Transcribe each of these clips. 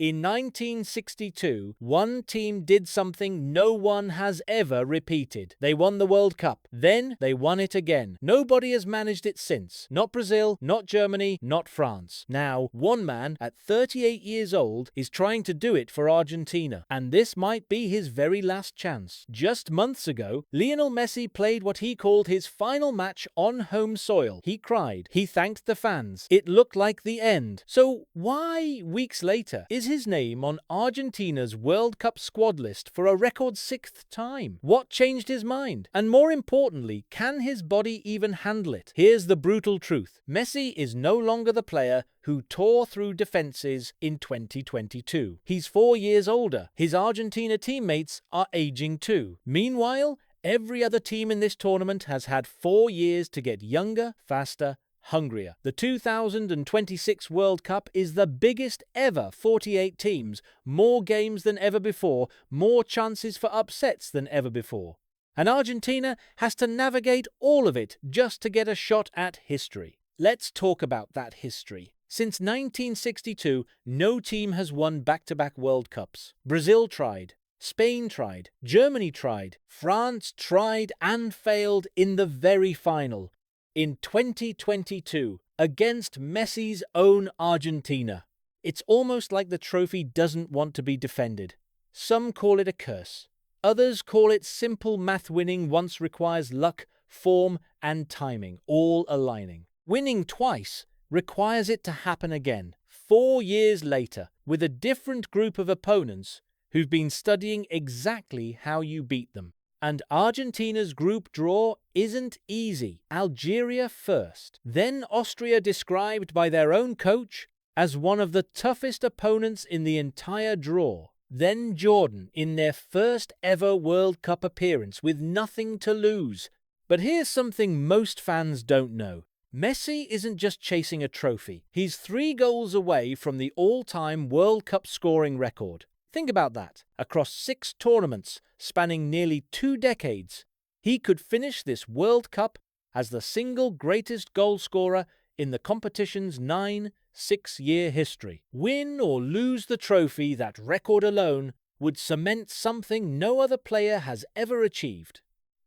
In 1962, one team did something no one has ever repeated. They won the World Cup. Then they won it again. Nobody has managed it since. Not Brazil, not Germany, not France. Now, one man at 38 years old is trying to do it for Argentina, and this might be his very last chance. Just months ago, Lionel Messi played what he called his final match on home soil. He cried. He thanked the fans. It looked like the end. So why, weeks later, is his name on Argentina's World Cup squad list for a record 6th time? What changed his mind? And more importantly, can his body even handle it? Here's the brutal truth. Messi is no longer the player who tore through defenses in 2022. He's 4 years older. His Argentina teammates are aging too. Meanwhile, every other team in this tournament has had 4 years to get younger, faster, hungrier. The 2026 World Cup is the biggest ever. 48 teams, more games than ever before, more chances for upsets than ever before. And Argentina has to navigate all of it just to get a shot at history. Let's talk about that history. Since 1962, no team has won back-to-back World Cups. Brazil tried. Spain tried. Germany tried. France tried and failed in the very final. In 2022, against Messi's own Argentina. It's almost like the trophy doesn't want to be defended. Some call it a curse. Others call it simple math. Winning once requires luck, form, and timing, all aligning. Winning twice requires it to happen again, 4 years later, with a different group of opponents who've been studying exactly how you beat them. And Argentina's group draw isn't easy. Algeria first, then Austria, described by their own coach as one of the toughest opponents in the entire draw. Then Jordan in their first ever World Cup appearance with nothing to lose. But here's something most fans don't know. Messi isn't just chasing a trophy. He's 3 goals away from the all-time World Cup scoring record. Think about that. Across 6 tournaments, spanning nearly 2 decades, he could finish this World Cup as the single greatest goal scorer in the competition's 6-year history. Win or lose the trophy, that record alone would cement something no other player has ever achieved.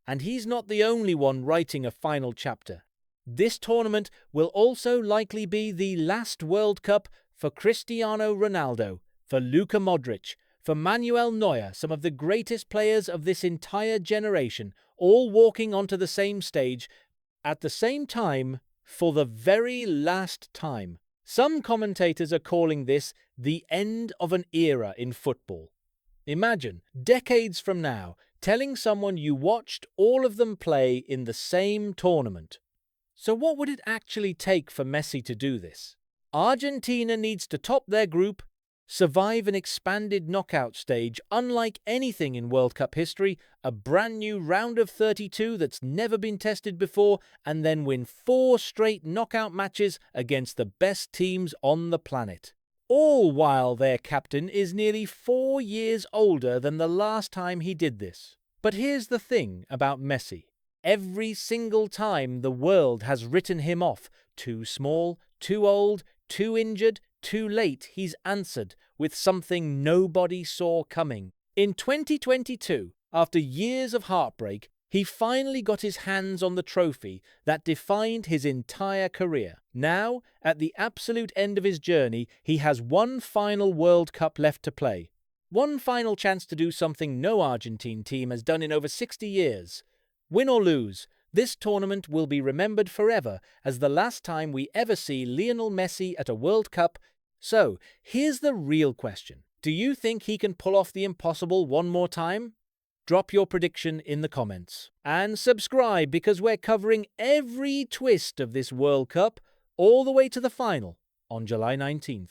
And he's not the only one writing a final chapter. This tournament will also likely be the last World Cup for Cristiano Ronaldo, for Luka Modric, for Manuel Neuer, some of the greatest players of this entire generation, all walking onto the same stage at the same time for the very last time. Some commentators are calling this the end of an era in football. Imagine, decades from now, telling someone you watched all of them play in the same tournament. So what would it actually take for Messi to do this? Argentina needs to top their group, survive an expanded knockout stage unlike anything in World Cup history, a brand new round of 32 that's never been tested before, and then win 4 straight knockout matches against the best teams on the planet. All while their captain is nearly 4 years older than the last time he did this. But here's the thing about Messi. Every single time the world has written him off, too small, too old, too injured, too late, he's answered with something nobody saw coming. In 2022, after years of heartbreak, he finally got his hands on the trophy that defined his entire career. Now, at the absolute end of his journey, he has one final World Cup left to play. One final chance to do something no Argentine team has done in over 60 years. Win or lose, this tournament will be remembered forever as the last time we ever see Lionel Messi at a World Cup. So, here's the real question. Do you think he can pull off the impossible one more time? Drop your prediction in the comments. And subscribe, because we're covering every twist of this World Cup all the way to the final on July 19th.